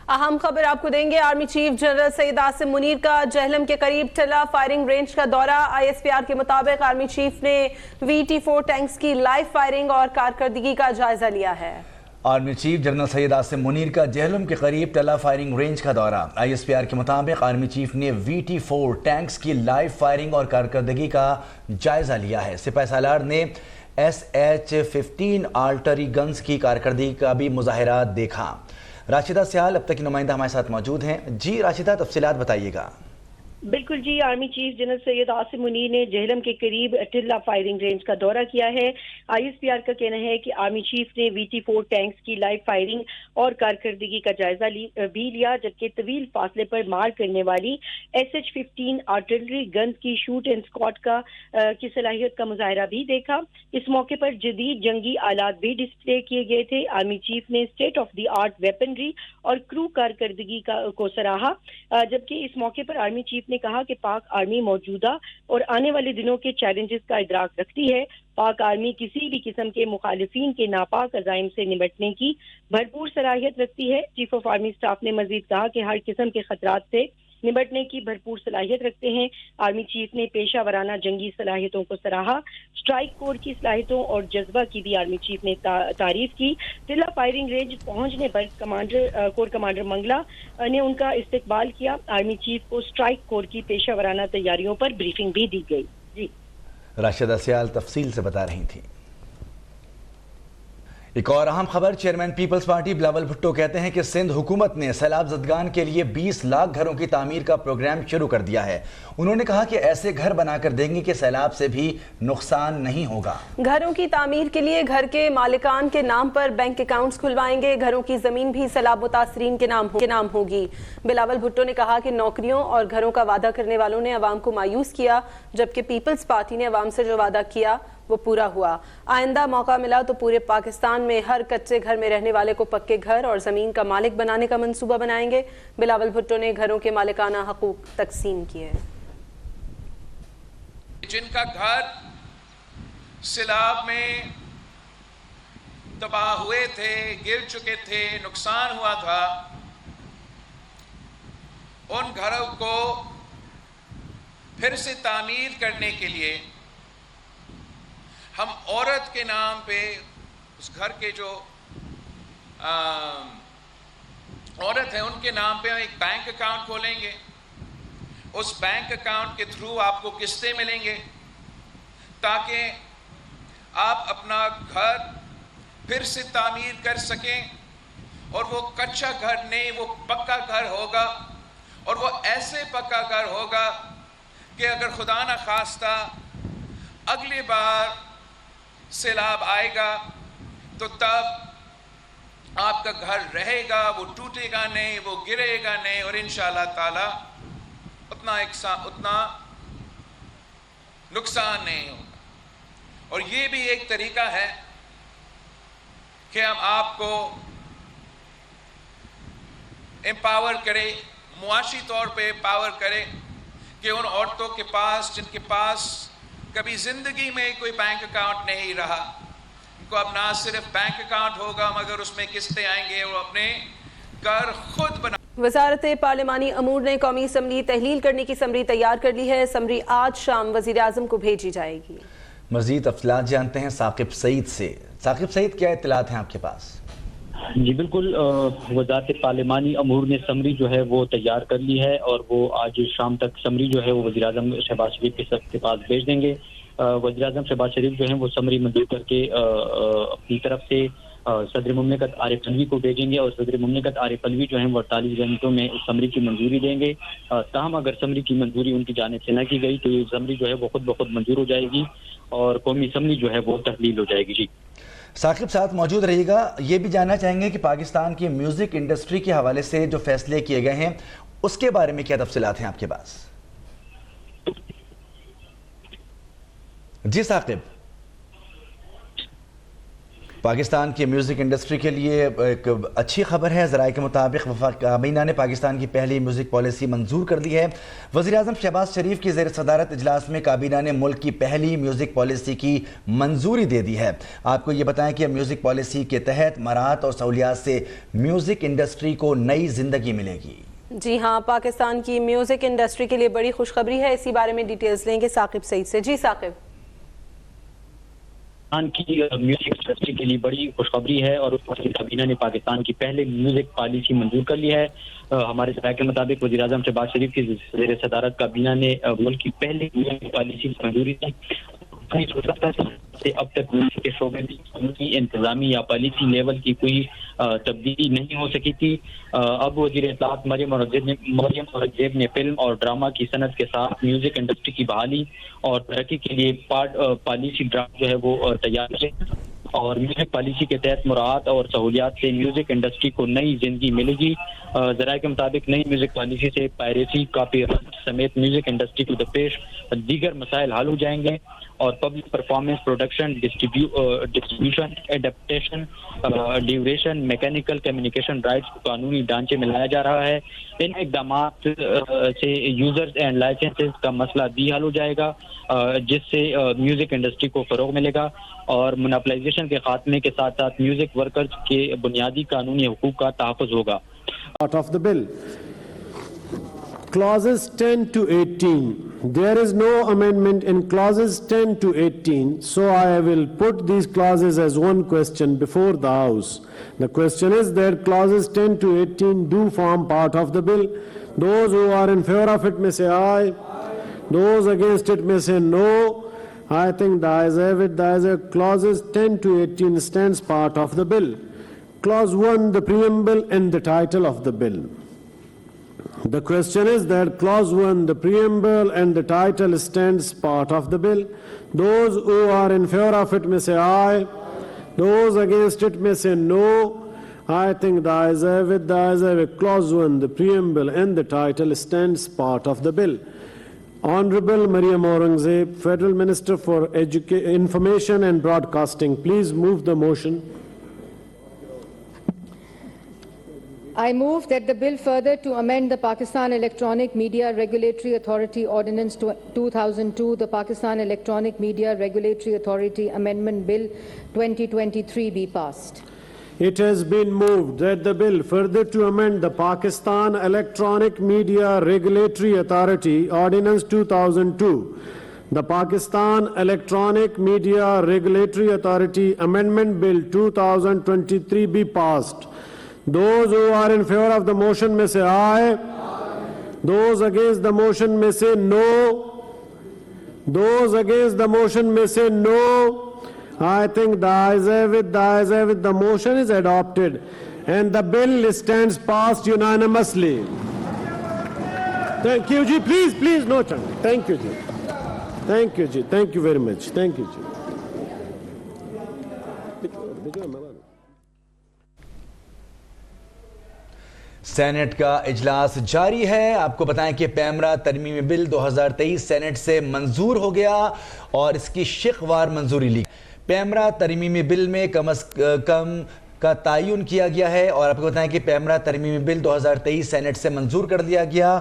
اہم خبر آپ کو دیں گے۔ Army chief general Syed Asim Munir کا جہلم کے قریب ٹلہ فائرنگ رینج کا دورہ۔ ISPR کے مطابق آرمی چیف نے VT-4 ٹینکس کی لائیو فائرنگ اور کارکردگی کا جائزہ لیا ہے۔ Army chief general Syed Asim Munir کا جہلم کے قریب ٹلہ فائرنگ رینج کا دورہ۔ ISPR کے مطابق آرمی چیف نے VT-4 ٹینکس کی لائیو فائرنگ اور کارکردگی کا جائزہ لیا ہے۔ سپاہی سالار نے SH-15 آرٹلری گنز کی کارکردگی کا بھی مظاہرہ دیکھا۔ راشدہ سیال اب تک کی نمائندہ ہمارے ساتھ موجود ہیں۔ جی راشدہ، تفصیلات بتائیے گا۔ بالکل جی، army chief general Syed Asim Munir نے جہلم کے قریب ٹلہ فائرنگ رینج کا دورہ کیا ہے۔ ISPR کا کہنا ہے کہ آرمی چیف نے VT-4 ٹینکس کی لائیو فائرنگ اور کارکردگی کا جائزہ بھی لیا، جبکہ طویل فاصلے پر مار کرنے والی SH-15 آرٹلری گنز کی شوٹ اینڈ اسکواٹ کی صلاحیت کا مظاہرہ بھی دیکھا۔ اس موقع پر جدید جنگی آلات بھی ڈسپلے کیے گئے تھے۔ آرمی چیف نے state of the art weaponry اور کرو کارکردگی کو سراہا، جبکہ اس موقع پر آرمی چیف نے کہا کہ پاک آرمی موجودہ اور آنے والے دنوں کے چیلنجز کا ادراک رکھتی ہے۔ پاک آرمی کسی بھی قسم کے مخالفین کے ناپاک عزائم سے نمٹنے کی بھرپور صلاحیت رکھتی ہے۔ چیف آف آرمی اسٹاف نے مزید کہا کہ ہر قسم کے خطرات سے نمٹنے کی بھرپور صلاحیت رکھتے ہیں۔ آرمی چیف نے پیشہ ورانہ جنگی صلاحیتوں کو سراہا۔ اسٹرائک کور کی صلاحیتوں اور جذبہ کی بھی آرمی چیف نے تعریف کی۔ ٹلہ فائرنگ رینج پہنچنے پر کور کمانڈر منگلا نے ان کا استقبال کیا۔ آرمی چیف کو اسٹرائک کور کی پیشہ ورانہ تیاریوں پر بریفنگ بھی دی گئی۔ جی راشدہ سیال تفصیل سے بتا رہی تھیں۔ ایک اور اہم خبر، چیئرمین پیپلز پارٹی بلاول بھٹو کہتے ہیں کہ سندھ حکومت نے سیلاب زدگان کے لیے 20 لاکھ گھروں کی تعمیر کا پروگرام شروع کر دیا ہے۔ انہوں نے کہا کہ ایسے گھر بنا کر دیں گے کہ سیلاب سے بھی نقصان نہیں ہوگا۔ گھروں کی تعمیر کے لیے گھر کے مالکان کے نام پر بینک اکاؤنٹس کھلوائیں گے۔ گھروں کی زمین بھی سیلاب متاثرین کے نام ہوگی۔ بلاول بھٹو نے کہا کہ نوکریوں اور گھروں کا وعدہ کرنے والوں نے عوام کو مایوس کیا، جبکہ پیپلز پارٹی نے عوام سے جو وعدہ کیا وہ پورا ہوا۔ آئندہ موقع ملا تو پورے پاکستان میں ہر کچے گھر میں رہنے والے کو پکے گھر اور زمین کا مالک بنانے کا منصوبہ بنائیں گے۔ بلاول بھٹو نے گھروں کے مالکانہ حقوق تقسیم کیے۔ جن کا گھر سیلاب میں تباہ ہوئے تھے، گر چکے تھے، نقصان ہوا تھا، ان گھروں کو پھر سے تعمیر کرنے کے لیے ہم عورت کے نام پہ اس گھر کے جو عورت ہے ان کے نام پہ ایک بینک اکاؤنٹ کھولیں گے۔ اس بینک اکاؤنٹ کے تھرو آپ کو قسطیں ملیں گے تاکہ آپ اپنا گھر پھر سے تعمیر کر سکیں، اور وہ کچا گھر نہیں، وہ پکا گھر ہوگا، اور وہ ایسے پکا گھر ہوگا کہ اگر خدا نہ خواستہ اگلی بار سیلاب آئے گا تو تب آپ کا گھر رہے گا، وہ ٹوٹے گا نہیں، وہ گرے گا نہیں، اور انشاءاللہ تعالی اتنا نقصان نہیں ہوگا۔ اور یہ بھی ایک طریقہ ہے کہ ہم آپ کو امپاور کرے، معاشی طور پہ امپاور کرے کہ ان عورتوں کے پاس جن کے پاس کبھی زندگی میں کوئی بینک اکاؤنٹ نہیں رہا، ان کو اب نہ صرف بینک اکاؤنٹ ہوگا مگر اس میں قسطیں آئیں گے، اور اپنے گھر خود بنا۔ وزارت پارلیمانی امور نے قومی اسمبلی تحلیل کرنے کی سمری تیار کر لی ہے۔ سمری آج شام وزیر اعظم کو بھیجی جائے گی۔ مزید تفصیلات جانتے ہیں ثاقب سعید سے۔ ثاقب سعید، کیا اطلاعات ہیں آپ کے پاس؟ جی بالکل، وزارت پارلیمانی امور نے سمری جو ہے وہ تیار کر لی ہے، اور وہ آج شام تک سمری جو ہے وہ وزیر اعظم شہباز شریف کے پاس بھیج دیں گے۔ وزیر اعظم شہباز شریف جو ہیں وہ سمری منظور کر کے اپنی طرف سے صدر مملکت عارف علوی کو بھیجیں گے، اور صدر مملکت عارف علوی جو ہیں وہ 48 گھنٹوں میں اس سمری کی منظوری دیں گے۔ تاہم اگر سمری کی منظوری ان کی جانب سے نہ کی گئی تو یہ سمری جو ہے وہ خود بخود منظور ہو جائے گی، اور قومی اسمبلی جو ہے وہ تحلیل ہو جائے گی۔ جی ثاقب ساتھ موجود رہیے گا۔ یہ بھی جاننا چاہیں گے کہ پاکستان کی میوزک انڈسٹری کے حوالے سے جو فیصلے کیے گئے ہیں اس کے بارے میں کیا تفصیلات ہیں آپ کے پاس؟ جی ثاقب۔ پاکستان کی میوزک انڈسٹری کے لیے ایک اچھی خبر ہے. ذرائع کے مطابق وفاقی کابینہ نے پاکستان کی پہلی میوزک پالیسی منظور کر دی ہے. وزیراعظم شہباز شریف کی زیر صدارت اجلاس میں کابینہ نے ملک کی پہلی میوزک پالیسی کی منظوری دے دی ہے. آپ کو یہ بتائیں کہ میوزک پالیسی کے تحت مراعات اور سہولیات سے میوزک انڈسٹری کو نئی زندگی ملے گی. جی ہاں، پاکستان کی میوزک انڈسٹری کے لیے بڑی خوشخبری ہے. اسی بارے میں ڈیٹیلز لیں گے ثاقب سعید سے. جی ثاقب. پاکستان کی میوزک انڈسٹری کے لیے بڑی خوشخبری ہے اور وفاقی کابینہ نے پاکستان کی پہلے میوزک پالیسی منظور کر لی ہے. ہمارے ذرائع کے مطابق وزیراعظم شہباز شریف کی زیر صدارت کابینہ نے ملک کی پہلی میوزک پالیسی منظوری دی. اب تک میوزک کے شعبے میں قانونی، انتظامی یا پالیسی لیول کی کوئی تبدیلی نہیں ہو سکی تھی. اب وزیر اطلاعات مریم اورنگزیب نے فلم اور ڈرامہ کی صنعت کے ساتھ میوزک انڈسٹری کی بحالی اور ترقی کے لیے پالیسی ڈرافٹ جو ہے وہ تیار کیے اور میوزک پالیسی کے تحت مراعات اور سہولیات سے میوزک انڈسٹری کو نئی زندگی ملے گی. ذرائع کے مطابق نئی میوزک پالیسی سے پائریسی، کاپی رائٹ سمیت میوزک انڈسٹری کو درپیش دیگر مسائل حل ہو جائیں گے اور public performance, production, distribution, adaptation, duration, mechanical communication rights کو قانونی ڈھانچے میں لایا جا رہا ہے. ان اقدامات سے یوزرز اینڈ لائسنسز کا مسئلہ بھی حل ہو جائے گا جس سے میوزک انڈسٹری کو فروغ ملے گا اور مونوپلائزیشن کے خاتمے کے ساتھ ساتھ میوزک ورکرز کے بنیادی قانونی حقوق کا تحفظ ہوگا. Part of the bill. Clauses 10 to 18. There is no amendment in clauses 10 to 18, so I will put these clauses as one question before the House. The question is that clauses 10 to 18 do form part of the bill. Those who are in favor of it may say aye. Those against it may say no. I think the ayes have it. The ayes have it. Clauses 10 to 18 stands part of the bill. Clause 1, the preamble and the title of the bill. The question is that clause 1, the preamble and the title stands part of the bill. Those who are in favor of it may say aye. Those against it may say no. I think the ayes have it. The ayes have it. Clause 1, the preamble and the title stands part of the bill. Honorable Mariam Aurangzeb, Federal Minister for Information and Broadcasting, please move the motion. I move that the bill further to amend the Pakistan Electronic Media Regulatory Authority Ordinance 2002, the Pakistan Electronic Media Regulatory Authority Amendment Bill 2023 be passed. It has been moved that the bill further to amend the Pakistan Electronic Media Regulatory Authority Ordinance 2002, the Pakistan Electronic Media Regulatory Authority Amendment Bill 2023 be passed. Those who are in favor of the motion may say aye. Those against the motion may say no. Those against the motion may say no. I think the ayes have it. The ayes have it. The motion is adopted and the bill stands passed unanimously. Thank you, ji. Please, no change. Thank you, ji. Thank you, ji. Thank you very much. Thank you, ji. Senate کا اجلاس جاری ہے. آپ کو بتائیں کہ پیمرا ترمیمی بل 2023 Saint سے منظور ہو گیا اور اس کی شقوار منظوری لی. پیمرا ترمیمی بل میں کم از کم کا تعین کیا گیا ہے اور آپ کو بتائیں کہ پیمرا ترمیمی بل 2023 سینٹ سے منظور کر دیا گیا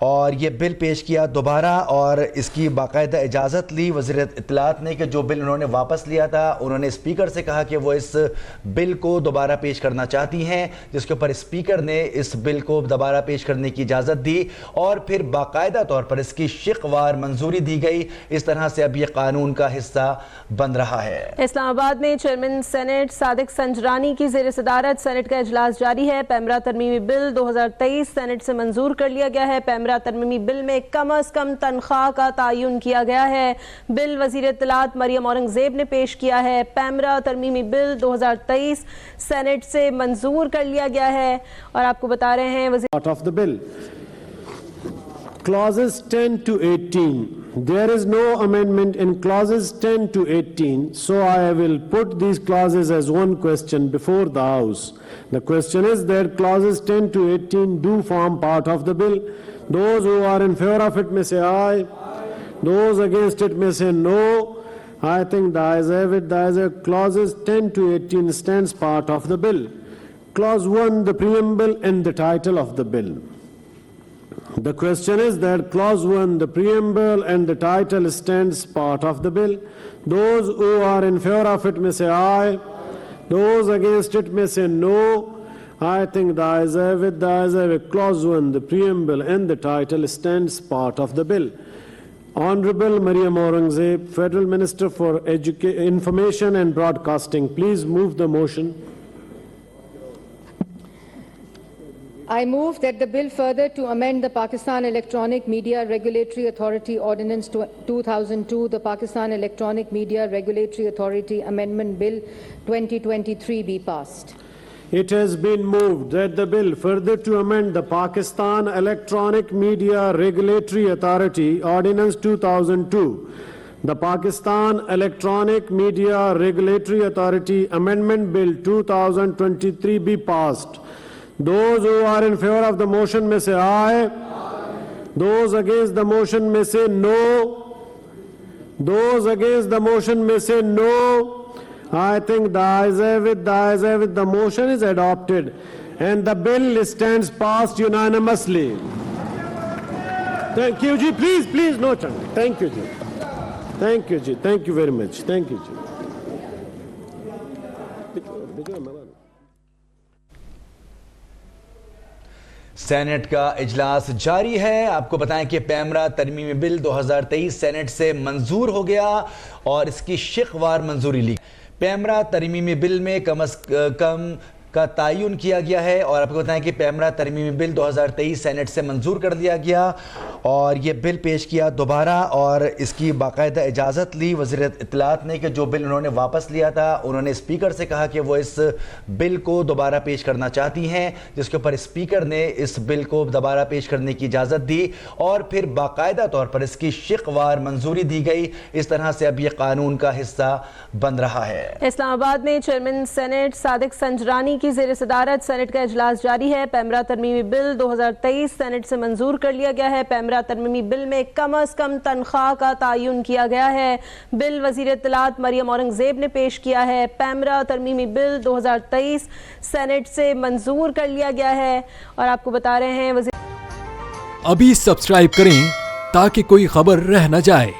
اور یہ بل پیش کیا دوبارہ اور اس کی باقاعدہ اجازت لی وزیر اطلاعات نے کہ جو بل انہوں نے واپس لیا تھا انہوں نے اسپیکر سے کہا کہ وہ اس بل کو دوبارہ پیش کرنا چاہتی ہیں, جس کے اوپر اسپیکر نے اس بل کو دوبارہ پیش کرنے کی اجازت دی اور پھر باقاعدہ طور پر اس کی شقوار منظوری دی گئی. اس طرح سے اب یہ قانون کا حصہ بن رہا ہے. اسلام آباد میں چیئرمین سینٹ صادق سنجرانی کی زیر صدارت سینٹ کا اجلاس جاری ہے. پیمرا ترمیمی بل 2023 سینٹ سے منظور کر لیا گیا ہے. پیمرا ترمیمی بل میں کم از کم تنخواہ کا تعین کیا گیا ہے. بل وزیر اطلاعات مریم اورنگزیب نے پیش کیا ہے. پیمرا ترمیمی بل 2023 سینٹ سے منظور کر لیا گیا ہے اور آپ کو بتا رہے ہیں Part of the bill. Clauses 10 to 18. There is no amendment in clauses 10 to 18, so I will put these clauses as one question before the House. The question is that clauses 10 to 18 do form part of the bill. Those who are in favor of it may say aye. Those against it may say no. I think the ayes have it. The ayes have it. Clauses 10 to 18 stands part of the bill. Clause 1, the preamble and the title of the bill. The question is that Clause 1, the preamble and the title stands part of the bill. Those who are in favor of it may say aye. Those against it may say no. I think the ayes have it. The ayes have it. Clause 1, the preamble and the title stands part of the bill. Honorable Mariam Aurangzeb, Federal Minister for Information and Broadcasting, please move the motion. I move that the bill further to amend the Pakistan Electronic Media Regulatory Authority Ordinance 2002, the Pakistan Electronic Media Regulatory Authority Amendment Bill 2023 be passed. It has been moved that the bill further to amend the Pakistan Electronic Media Regulatory Authority Ordinance 2002, the Pakistan Electronic Media Regulatory Authority Amendment Bill 2023 be passed. Those who are in favor of the motion may say aye. Those against the motion may say no. Those against the motion may say no. I think the ayes have it. The ayes have it. The motion is adopted and the bill stands passed unanimously. Thank you, Ji. Please, no chant. Thank you, Ji. Thank you, Ji. Thank you very much. Thank you, Ji. Senate کا اجلاس جاری ہے. آپ کو بتائیں کہ پیمرا ترمیمی بل 2023 Saint سے منظور ہو گیا اور اس کی شقوار منظوری لی. پیمرا ترمیمی بل میں کم از کم کا تعین کیا گیا ہے اور آپ کو بتائیں کہ پیمرا ترمیمی بل 2023 سینٹ سے منظور کر دیا گیا اور یہ بل پیش کیا دوبارہ اور اس کی باقاعدہ اجازت لی وزیر اطلاعات نے کہ جو بل انہوں نے واپس لیا تھا انہوں نے اسپیکر سے کہا کہ وہ اس بل کو دوبارہ پیش کرنا چاہتی ہیں, جس کے اوپر اسپیکر نے اس بل کو دوبارہ پیش کرنے کی اجازت دی اور پھر باقاعدہ طور پر اس کی شقوار منظوری دی گئی. اس طرح سے اب یہ قانون کا حصہ بن رہا ہے. اسلام آباد میں چیئرمین سینٹ صادق سنجرانی کی زیر صدارت سینٹ کا اجلاس جاری ہے. پیمرا ترمیمی بل 2023 سینٹ سے منظور کر لیا گیا ہے. پیمرا ترمیمی بل میں کم از کم تنخواہ کا تعین کیا گیا ہے. بل وزیر اطلاعات مریم اورنگزیب نے پیش کیا ہے. پیمرا ترمیمی بل 2023 سینٹ سے منظور کر لیا گیا ہے اور آپ کو بتا رہے ہیں ابھی سبسکرائب کریں تاکہ کوئی خبر رہ نہ جائے.